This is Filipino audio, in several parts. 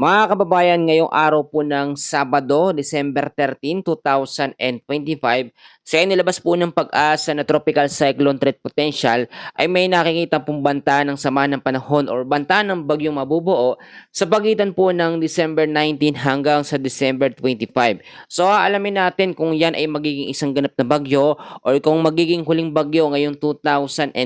Mga kababayan, ngayong araw po ng Sabado, December 13, 2025, sa inilabas po ng pag-asa na Tropical Cyclone Threat Potential ay may nakikita pong banta ng sama ng panahon or banta ng bagyong mabubuo sa pagitan po ng December 19 hanggang sa December 25. So alamin natin kung yan ay magiging isang ganap na bagyo or kung magiging huling bagyo ngayong 2025.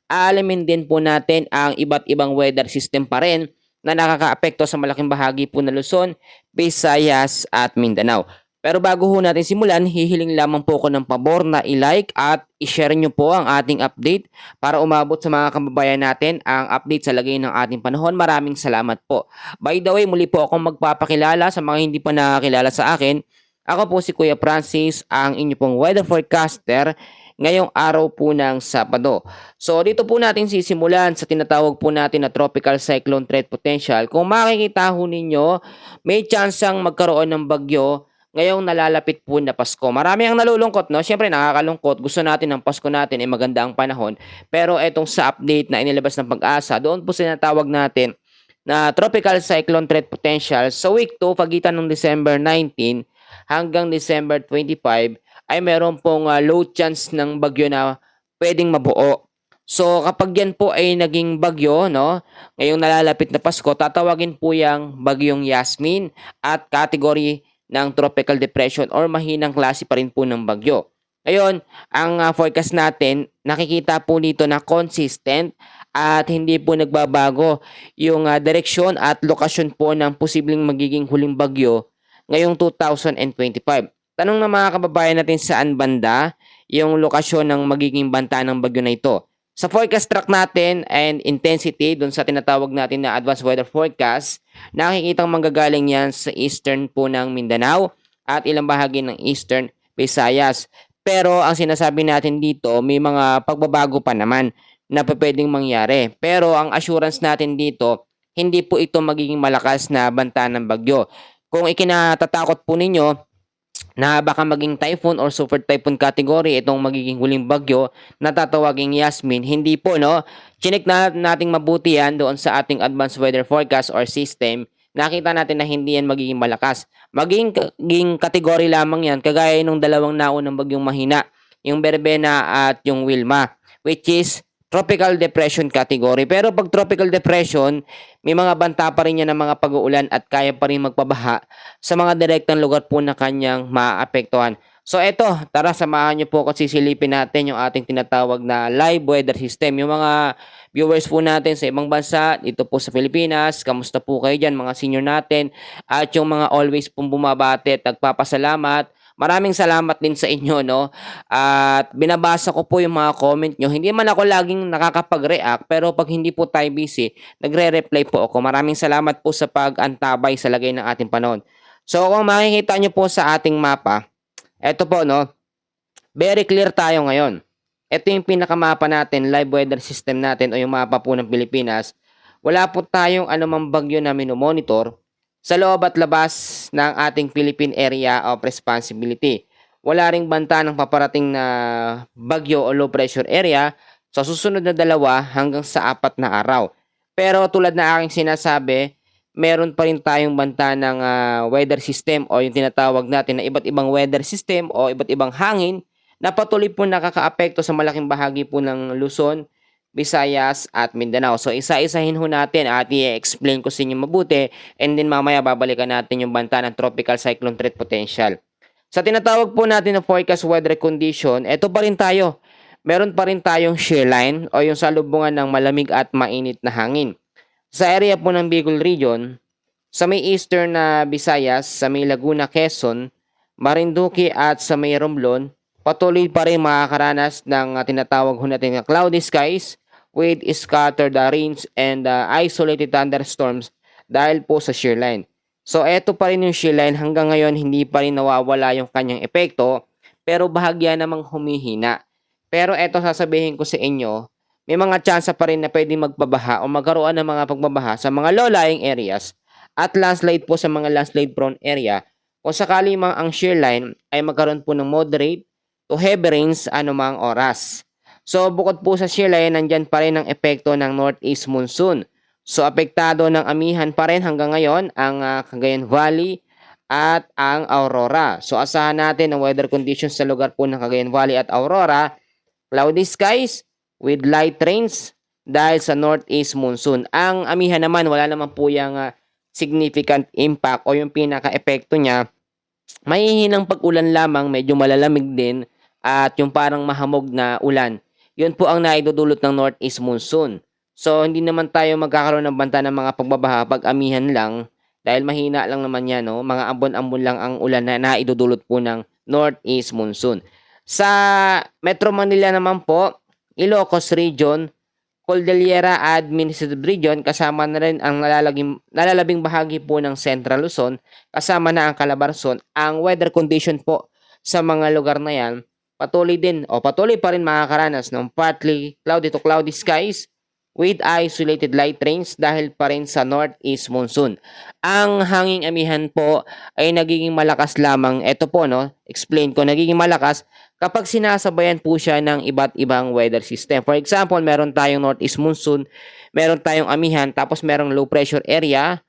Aalamin din po natin ang iba't ibang weather system pa rin na nakakaapekto sa malaking bahagi po ng Luzon, Visayas at Mindanao. Pero bago ho natin simulan, hihiling lamang po ako ng pabor na i-like at i-share nyo po ang ating update para umabot sa mga kababayan natin ang update sa lagay ng ating panahon. Maraming salamat po. By the way, muli po akong magpapakilala sa mga hindi pa nakakilala sa akin. Ako po si Kuya Francis, ang inyo pong weather forecaster ngayong araw po ng Sabado. So dito po natin sisimulan sa tinatawag po natin na Tropical Cyclone Threat Potential. Kung makikita ho ninyo, may tsansang magkaroon ng bagyo ngayong nalalapit po na Pasko. Marami ang nalulungkot, no? Siyempre nakakalungkot. Gusto natin ng Pasko natin ay maganda ang panahon. Pero etong sa update na inilabas ng pag-asa, doon po sinatawag natin na Tropical Cyclone Threat Potential sa week 2, pagitan ng December 19 hanggang December 25, ay meron pong low chance ng bagyo na pwedeng mabuo. So kapag yan po ay naging bagyo, no, ngayong nalalapit na Pasko, tatawagin po yang bagyong Yasmin at category ng tropical depression or mahinang klase pa rin po ng bagyo. Ngayon, ang forecast natin, nakikita po dito na consistent at hindi po nagbabago yung direksyon at lokasyon po ng posibleng magiging huling bagyo ngayong 2025. Tanong ng mga kababayan natin saan banda yung lokasyon ng magiging banta ng bagyo na ito. Sa forecast track natin and intensity, dun sa tinatawag natin na advanced weather forecast, nakikitang manggagaling yan sa eastern po ng Mindanao at ilang bahagi ng eastern Visayas. Pero ang sinasabi natin dito, may mga pagbabago pa naman na pwedeng mangyari. Pero ang assurance natin dito, hindi po ito magiging malakas na banta ng bagyo. Kung ikinatatakot po ninyo na baka maging typhoon or super typhoon category itong magiging huling bagyo na tatawaging Yasmin, hindi po, no? Chinek na nating mabuti yan doon sa ating advanced weather forecast or system. Nakita natin na hindi yan magiging malakas. Magiging category lamang yan kagaya nung dalawang naunang bagyong mahina, yung Berbena at yung Wilma, which is tropical depression category. Pero pag tropical depression, may mga banta pa rin yan ng mga pag-uulan at kaya pa rin magpabaha sa mga direktang lugar po na kanyang maapektuhan. So eto, tara samahan niyo po at sisilipin natin yung ating tinatawag na live weather system. Yung mga viewers po natin sa ibang bansa, dito po sa Pilipinas, kamusta po kayo dyan mga senior natin at yung mga always pong bumabati at nagpapasalamat. Maraming salamat din sa inyo, no? At binabasa ko po yung mga comment nyo. Hindi man ako laging nakakapag-react, pero pag hindi po tayo busy, nagre-reply po ako. Maraming salamat po sa pag-antabay sa lagay ng ating panahon. So kung makikita nyo po sa ating mapa, eto po, no? Very clear tayo ngayon. Ito yung pinakamapa natin, live weather system natin o yung mapa po ng Pilipinas. Wala po tayong anumang bagyo na minomonitor sa loob at labas ng ating Philippine Area of Responsibility. Wala ring banta ng paparating na bagyo o low pressure area sa susunod na 2 hanggang sa 4 na araw. Pero tulad na aking sinasabi, meron pa rin tayong banta ng weather system o yung tinatawag natin na iba't ibang weather system o iba't ibang hangin na patuloy po nakakaapekto sa malaking bahagi po ng Luzon, Visayas at Mindanao. So isa-isahin ho natin at i-explain ko sa inyo mabuti and then mamaya babalikan natin yung banta ng Tropical Cyclone Threat Potential. Sa tinatawag po natin na forecast weather condition, eto pa rin tayo. Meron pa rin tayong shear line o yung salubungan ng malamig at mainit na hangin. Sa area po ng Bicol Region, sa may eastern na Visayas, sa may Laguna, Quezon, Marinduque at sa may Romblon, patuloy pa rin makakaranas ng tinatawag ho natin na cloudy skies with scattered rains and isolated thunderstorms dahil po sa shear line. So eto pa rin yung shear line, hanggang ngayon hindi pa rin nawawala yung kanyang epekto pero bahagya namang humihina. Pero eto sasabihin ko sa inyo, may mga tsansa pa rin na pwedeng magbabaha o magkaroon ng mga pagbabaha sa mga low-lying areas at landslide po sa mga landslide prone area kung sakali mang ang shear line ay magkaroon po ng moderate to heavy rains anumang oras. So bukod po sa shear line, nandyan pa rin ang epekto ng northeast monsoon. So apektado ng amihan pa rin hanggang ngayon ang Cagayan Valley at ang Aurora. So asahan natin ang weather conditions sa lugar po ng Cagayan Valley at Aurora, cloudy skies with light rains dahil sa northeast monsoon. Ang amihan naman, wala naman po yung significant impact o yung pinaka-epekto niya. Mahihinang pag-ulan lamang, medyo malalamig din at yung parang mahamog na ulan. Yun po ang naidudulot ng northeast monsoon. So hindi naman tayo magkakaroon ng banta ng mga pagbabaha pag amihan lang dahil mahina lang naman yan, no? Mga ambon-ambon lang ang ulan na naidudulot po ng northeast monsoon. Sa Metro Manila naman po, Ilocos Region, Cordillera Administrative Region, kasama na rin ang nalalabing bahagi po ng Central Luzon, kasama na ang Calabarzon. Ang weather condition po sa mga lugar na yan, patuloy pa rin makakaranas ng partly cloudy to cloudy skies with isolated light rains dahil pa rin sa northeast monsoon. Ang hanging amihan po ay nagiging malakas lamang. Ito po, no, explain ko, nagiging malakas kapag sinasabayan po siya ng iba't ibang weather system. For example, meron tayong northeast monsoon, meron tayong amihan, tapos merong low pressure area.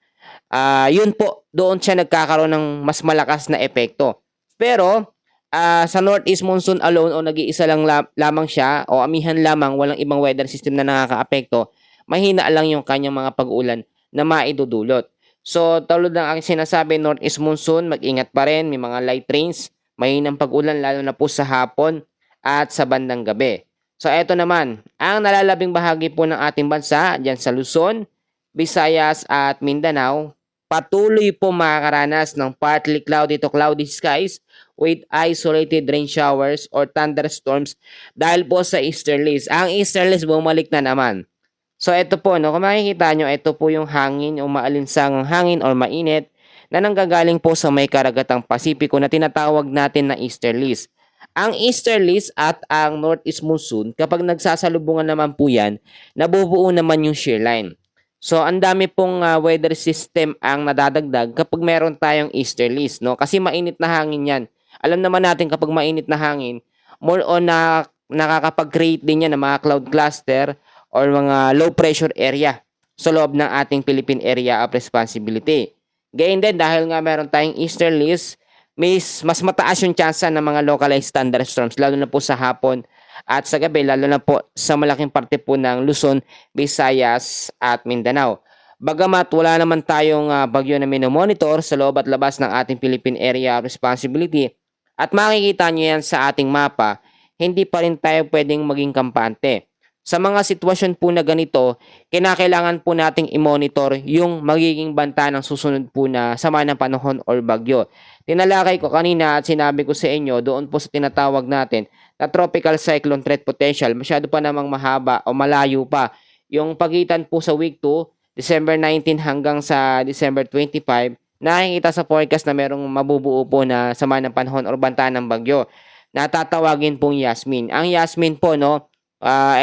Yun po, doon siya nagkakaroon ng mas malakas na epekto. Pero sa northeast monsoon alone o nag-iisa lang lamang siya o amihan lamang, walang ibang weather system na nakakaapekto, mahina lang yung kanyang mga pag-ulan na maidudulot. So, tulad ng aking sinasabi, northeast monsoon, mag-ingat pa rin, may mga light rains, mahinang pag-ulan lalo na po sa hapon at sa bandang gabi. So, eto naman, ang nalalabing bahagi po ng ating bansa, dyan sa Luzon, Visayas at Mindanao, patuloy po makakaranas ng partly cloudy to cloudy skies with isolated rain showers or thunderstorms dahil po sa easterlies. Ang easterlies bumalik na naman. So ito po, no, kung makikita nyo, ito po yung hangin o maalinsang hangin or mainit na nanggagaling po sa may karagatang Pasipiko na tinatawag natin na easterlies. Ang easterlies at ang northeast monsoon, kapag nagsasalubungan naman po yan, nabubuo naman yung shear line. So, ang dami pong weather system ang nadadagdag kapag meron tayong easterlies, no? Kasi mainit na hangin yan. Alam naman natin kapag mainit na hangin, more on na nakakapag-create din yan ng mga cloud cluster or mga low pressure area sa loob ng ating Philippine Area of Responsibility. Gayun din, dahil nga meron tayong easterlies, mas mataas yung chance ng mga localized thunderstorms, lalo na po sa hapon at sa gabi, lalo na po sa malaking parte po ng Luzon, Visayas at Mindanao. Bagamat wala naman tayong bagyo na minomonitor sa loob at labas ng ating Philippine Area of Responsibility at makikita nyo yan sa ating mapa, hindi pa rin tayo pwedeng maging kampante. Sa mga sitwasyon po na ganito, kinakailangan po nating i-monitor yung magiging banta ng susunod po na sama ng panahon or bagyo. Tinalakay ko kanina at sinabi ko sa inyo doon po sa tinatawag natin na tropical cyclone threat potential, masyado pa namang mahaba o malayo pa. Yung pagitan po sa week 2, December 19 hanggang sa December 25, nakikita sa forecast na merong mabubuo po na sama ng panahon or banta ng bagyo. Natatawagin pong Yasmin. Ang Yasmin po, no,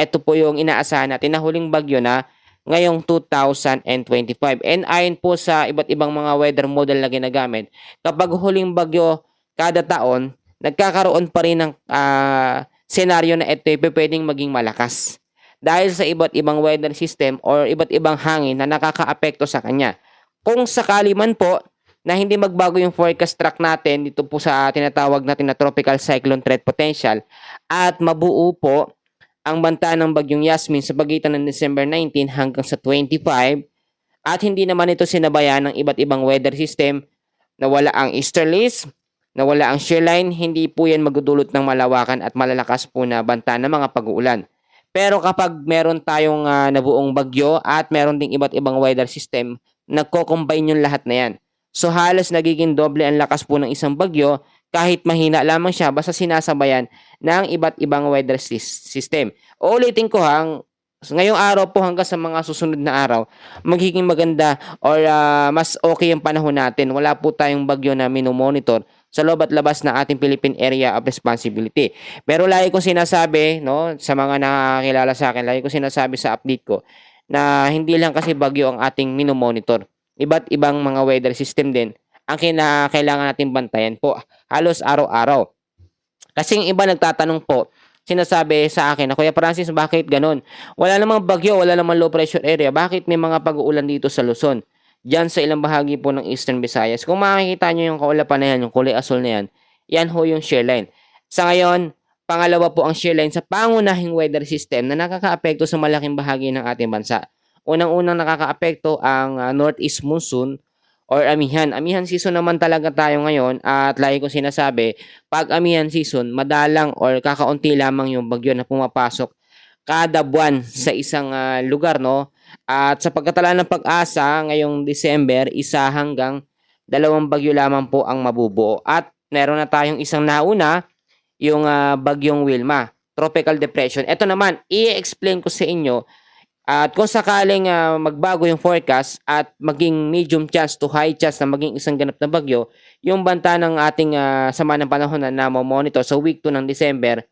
ito po yung inaasahan natin na huling bagyo na ngayong 2025. And ayon po sa iba't ibang mga weather model na ginagamit, kapag huling bagyo kada taon, nagkakaroon pa rin ng senaryo na ito pwedeng maging malakas. Dahil sa iba't ibang weather system or iba't ibang hangin na nakakaapekto sa kanya. Kung sakali man po na hindi magbago yung forecast track natin dito po sa tinatawag natin na tropical cyclone threat potential at mabuo po ang banta ng bagyong Yasmin sa pagitan ng December 19 hanggang sa 25 at hindi naman ito sinabayan ng iba't ibang weather system na wala ang easterlies, na wala ang shear line, hindi po yan magdudulot ng malawakan at malalakas po na banta ng mga pag-uulan. Pero kapag meron tayong nabuong bagyo at meron ding iba't ibang weather system, nagko-combine yung lahat na yan. So halos nagiging doble ang lakas po ng isang bagyo kahit mahina lamang siya basta sinasabayan ng iba't ibang weather system. Uulitin ko ngayong araw po hanggang sa mga susunod na araw, magiging maganda or mas okay yung panahon natin. Wala po tayong bagyo na minomonitor sa loob at labas ng ating Philippine Area of Responsibility. Pero lagi ko sinasabi, no, sa mga nakakilala sa akin, lagi ko sinasabi sa update ko na hindi lang kasi bagyo ang ating minomonitor. Iba't ibang mga weather system din ang kailangan natin bantayan po halos araw-araw. Kasi yung iba nagtatanong po, sinasabi sa akin na, "Kuya Francis, bakit gano'n? Wala namang bagyo, wala namang low pressure area, bakit may mga pag-uulan dito sa Luzon?" Diyan sa ilang bahagi po ng Eastern Visayas. Kung makikita niyo yung kaulapan na 'yan, yung kulay asul na 'yan, 'yan ho yung shear line. Sa ngayon, pangalawa po ang shear line sa pangunahing weather system na nakakaapekto sa malaking bahagi ng ating bansa. Unang-unang nakakaapekto ang northeast monsoon or amihan. Amihan season naman talaga tayo ngayon at lagi kong sinasabi, 'pag amihan season, madalang or kakaunti lamang yung bagyo na pumapasok kada buwan sa isang lugar, 'no? At sa pagkatala ng Pag-asa ngayong December, 1 hanggang 2 bagyo lamang po ang mabubuo at meron na tayong isang nauna, yung bagyong Wilma, tropical depression. Ito naman, i-explain ko sa inyo at kung sakaling magbago yung forecast at maging medium chance to high chance na maging isang ganap na bagyo, yung banta ng ating sama ng panahon na namo-monitor sa week 2 ng December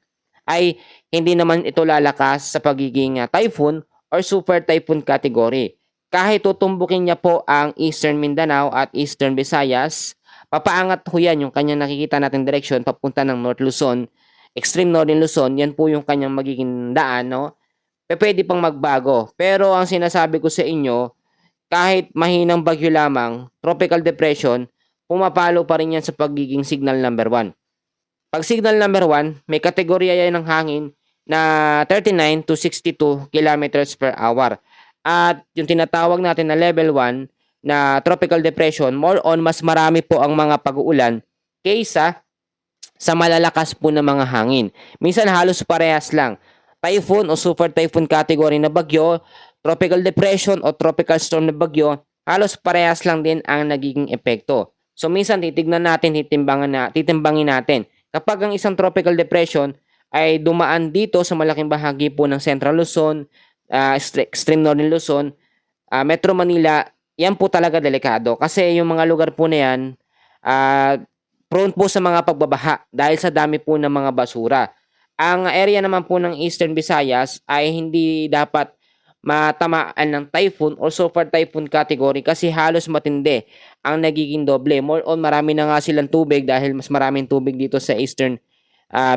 ay hindi naman ito lalakas sa pagiging typhoon or super typhoon category. Kahit tutumbukin niya po ang Eastern Mindanao at Eastern Visayas, papaangat ho yan yung kanyang nakikita natin direction papunta ng North Luzon, extreme Northern Luzon, yan po yung kanyang magiging daan, no? Pwede pang magbago. Pero ang sinasabi ko sa inyo, kahit mahinang bagyo lamang, tropical depression, pumapalo pa rin yan sa pagiging signal number 1. Pag signal number 1, may kategorya yan ng hangin na 39 to 62 kilometers per hour. At yung tinatawag natin na level 1 na tropical depression, more on mas marami po ang mga pag-uulan kaysa sa malalakas po na mga hangin. Minsan halos parehas lang. Typhoon o super typhoon category na bagyo, tropical depression o tropical storm na bagyo, halos parehas lang din ang nagiging epekto. So minsan titimbangin natin. Kapag ang isang tropical depression ay dumaan dito sa malaking bahagi po ng Central Luzon, extreme Northern Luzon, Metro Manila, yan po talaga delikado kasi yung mga lugar po na yan, prone po sa mga pagbabaha dahil sa dami po ng mga basura. Ang area naman po ng Eastern Visayas ay hindi dapat matamaan ng typhoon or super typhoon category kasi halos matindi ang nagiging doble. More on marami na nga silang tubig dahil mas maraming tubig dito sa Eastern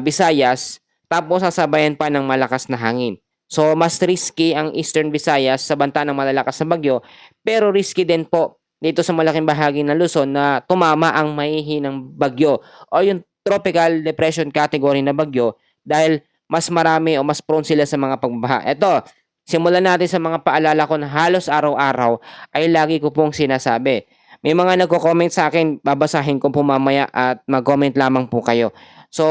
Visayas, tapos sasabayan pa ng malakas na hangin. So mas risky ang Eastern Visayas sa banta ng malalakas na bagyo, pero risky din po dito sa malaking bahagi ng Luzon na tumama ang mahihinang bagyo o yung tropical depression category na bagyo dahil mas marami o mas prone sila sa mga pagbaha. Ito, simulan natin sa mga paalala ko na halos araw-araw ay lagi ko pong sinasabi. May mga nagko-comment sa akin, babasahin ko po mamaya at mag-comment lamang po kayo. So,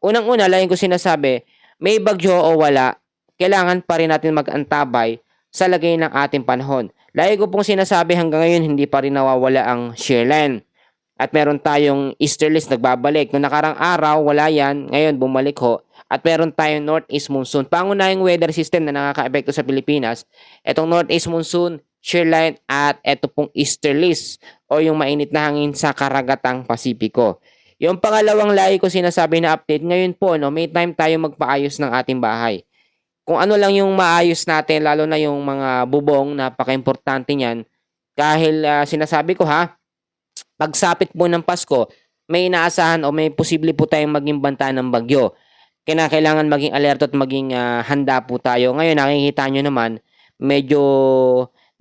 unang-una, lagi ko sinasabi, may bagyo o wala, kailangan pa rin natin mag-antabay sa lagay ng ating panahon. Lagi ko pong sinasabi hanggang ngayon, hindi pa rin nawawala ang shear line. At meron tayong easterlies nagbabalik. Noong nakarang araw, wala yan. Ngayon, bumalik ho. At meron tayong northeast monsoon. Pangunahing weather system na nakaka-epekto sa Pilipinas. Itong northeast monsoon, shear line, at ito pong easterlies o yung mainit na hangin sa karagatang Pasipiko. Yung pangalawang lagi ko sinasabi na update, ngayon po, no, may time tayo magpaayos ng ating bahay. Kung ano lang yung maayos natin, lalo na yung mga bubong, napaka-importante niyan. Dahil sinasabi ko ha, pagsapit po ng Pasko, may inaasahan o may posible po tayong maging banta ng bagyo. Kailangan maging alerto at maging handa po tayo. Ngayon, nakikita nyo naman, medyo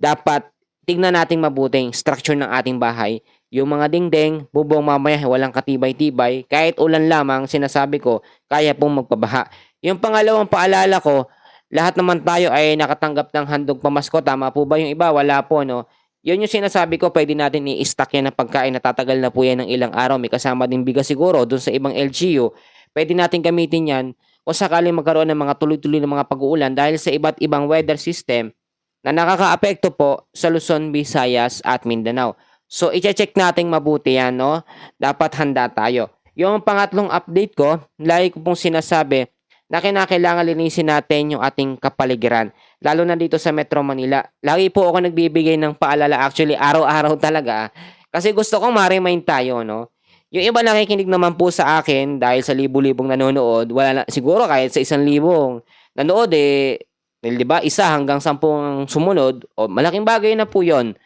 dapat tignan nating mabuti yung structure ng ating bahay. Yung mga dingding, bubong mamaya, walang katibay-tibay. Kahit ulan lamang, sinasabi ko, kaya pong magpabaha. Yung pangalawang paalala ko, lahat naman tayo ay nakatanggap ng handog pamasko. Tama po ba yung iba? Wala po, no? Yun yung sinasabi ko, pwede natin i-stack yan ng pagkain na tatagal na po yan ng ilang araw. May kasama din bigas siguro dun sa ibang LGU. Pwede natin gamitin yan kung sakaling magkaroon ng mga tuloy-tuloy ng mga pag-uulan dahil sa iba't ibang weather system na nakakaapekto po sa Luzon, Visayas at Mindanao. So, i-check nating mabuti yan, no? Dapat handa tayo. Yung pangatlong update ko, lagi ko pong sinasabi na kinakailangan linisin natin yung ating kapaligiran. Lalo na dito sa Metro Manila. Lagi po ako nagbibigay ng paalala, actually araw-araw talaga. Kasi gusto kong ma-remind tayo, no? Yung iba nakikinig naman po sa akin dahil sa libu-libong nanonood, wala na, siguro kahit sa 1,000 nanood di ba, 1 hanggang 10 ang sumunod, o malaking bagay na po yon.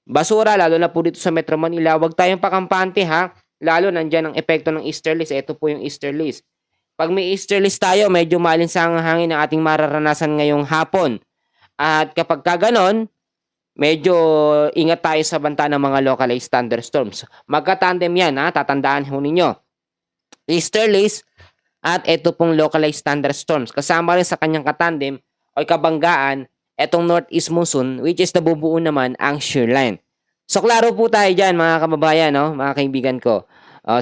Basura, lalo na po dito sa Metro Manila, wag tayong pakampante ha. Lalo nandyan ang epekto ng easterlies. Ito po yung easterlies. 'Pag may easterlies tayo, medyo maalinsangang hangin ang ating mararanasan ngayong hapon. At kapagka gano'n, medyo ingat tayo sa banta ng mga localized thunderstorms. Magka-tandem 'yan, tatandaan ho ninyo. Easterlies at ito pong localized thunderstorms. Kasama rin sa kanyang katandem o kabanggaan etong northeast monsoon, which is nabubuo naman ang shear line. So klaro po tayo diyan mga kababayan, mga kaibigan ko.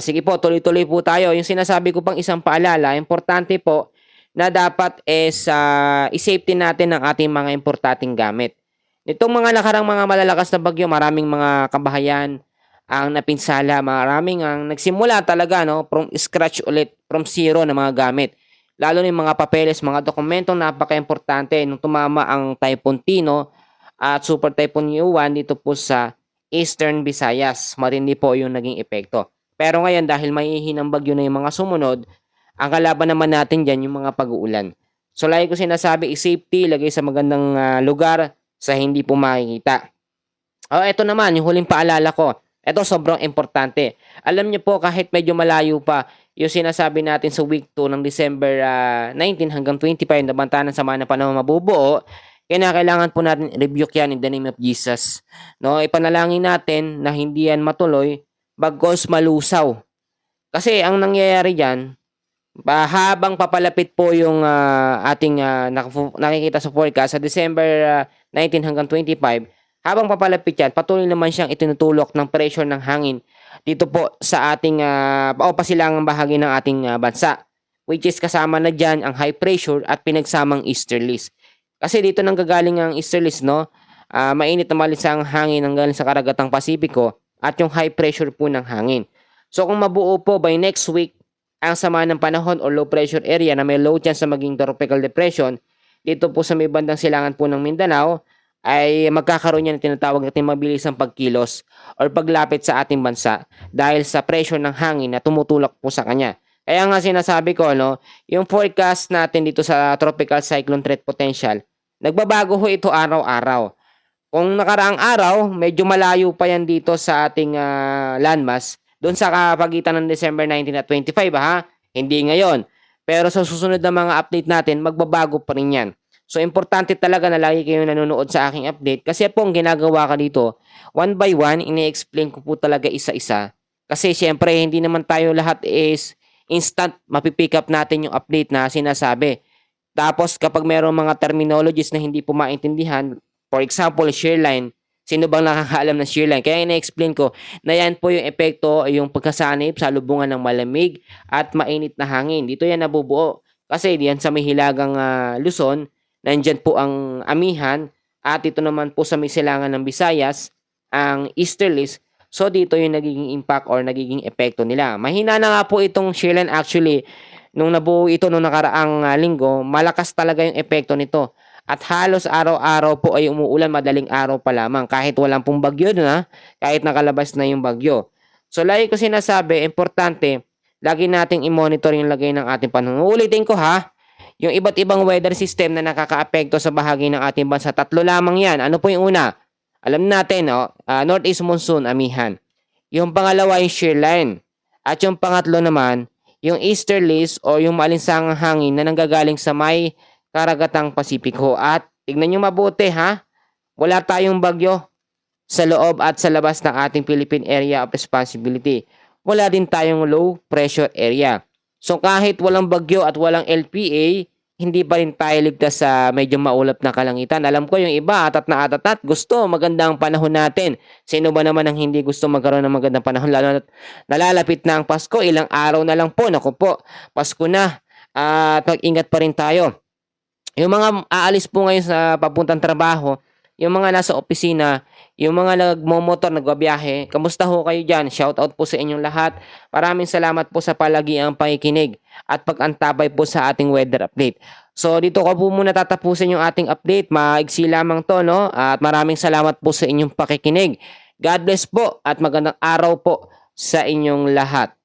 Sige po, tuloy-tuloy po tayo. Yung sinasabi ko pang isang paalala, importante po na dapat i-safety natin ang ating mga importanteng gamit. Nitong mga nakarang mga malalakas na bagyo, maraming mga kabahayan ang napinsala, maraming ang nagsimula talaga from scratch ulit, from zero na mga gamit. Lalo na yung mga papeles, mga dokumentong napaka-importante nung tumama ang Typhoon Tino at Super Typhoon Uwan dito po sa Eastern Visayas. Matindi po yung naging epekto. Pero ngayon dahil mahihinang bagyo na yung mga sumunod, ang kalaban naman natin dyan yung mga pag-uulan. So lagi ko sinasabi, safety, lagay sa magandang lugar sa hindi po makikita. Ito naman, yung huling paalala ko. Ito sobrang importante. Alam niyo po kahit medyo malayo pa yung sinasabi natin sa week 2 ng December 19 hanggang 25 na banta ng sama ng panahon mabubuo, kailangan po natin rebuke yan in the name of Jesus. Ipanalangin natin na hindi yan matuloy bagkos malusaw. Kasi ang nangyayari diyan, habang papalapit po yung ating nakikita sa forecast sa December 19 hanggang 25, habang papalapit yan, patuloy naman siyang itinutulok ng pressure ng hangin dito po sa ating pasilangang bahagi ng ating bansa. Which is kasama na dyan ang high pressure at pinagsamang easterlies. Kasi dito nang gagaling ang easterlies, mainit na malisang hangin ang galing sa karagatang Pasipiko at yung high pressure po ng hangin. So kung mabuo po by next week ang sama ng panahon or low pressure area na may low chance sa maging tropical depression dito po sa may bandang silangan po ng Mindanao, ay magkakaroon yan ng tinatawag natin mabilisang pagkilos or paglapit sa ating bansa dahil sa pressure ng hangin na tumutulak po sa kanya. Kaya nga sinasabi ko, yung forecast natin dito sa tropical cyclone threat potential, nagbabago ho ito araw-araw. Kung nakaraang araw, medyo malayo pa yan dito sa ating landmass, doon sa kapagitan ng December 19 at 25, hindi ngayon. Pero sa susunod na mga update natin, magbabago pa rin yan. So, importante talaga na lagi kayong nanonood sa aking update kasi po ang ginagawa ka dito, one by one, ini-explain ko po talaga isa-isa. Kasi syempre, hindi naman tayo lahat is instant mapipick up natin yung update na sinasabi. Tapos, kapag mayroong mga terminologies na hindi po maintindihan, for example, shear line, sino bang nakakaalam ng shear line? Kaya ina-explain ko na yan po yung epekto, yung pagkasanib sa lubungan ng malamig at mainit na hangin. Dito yan nabubuo. Kasi diyan sa may hilagang Luzon, nandyan po ang amihan at ito naman po sa may silangan ng Visayas, ang easterlies. So dito yung nagiging impact or nagiging epekto nila. Mahina na nga po itong shear line actually. Nung nabuo ito nung nakaraang linggo, malakas talaga yung epekto nito. At halos araw-araw po ay umuulan, madaling araw pa lamang. Kahit walang pong bagyo kahit nakalabas na yung bagyo. So lagi ko sinasabi, importante, lagi nating i-monitor yung lagay ng ating panahon. Uulitin ko yung iba't ibang weather system na nakakaapekto sa bahagi ng ating bansa. 3 lamang yan. Ano po yung una? Alam natin, northeast monsoon, amihan. Yung pangalawa yung shear line. At yung pangatlo naman, yung easterlies o yung maalinsangang hangin na nanggagaling sa may karagatang Pasipiko. At tignan nyo mabuti wala tayong bagyo sa loob at sa labas ng ating Philippine Area of Responsibility. Wala din tayong low pressure area. So kahit walang bagyo at walang LPA, hindi pa rin tayo ligtas sa medyo maulap na kalangitan. Alam ko yung iba atat na atat gusto magandang panahon natin. Sino ba naman ang hindi gusto magkaroon ng magandang panahon lalo na nalalapit na ang Pasko, ilang araw na lang po. Naku po, Pasko na at mag-ingat pa rin tayo. Yung mga aalis po ngayon sa papuntang trabaho, yung mga nasa opisina, yung mga nagmomotor, nagbabiyahe, kamusta ho kayo dyan? Shout out po sa inyong lahat. Maraming salamat po sa palagiang pakikinig at pag-antabay po sa ating weather update. So dito ko po muna tatapusin yung ating update. Maigsi lamang to, At maraming salamat po sa inyong pakikinig. God bless po at magandang araw po sa inyong lahat.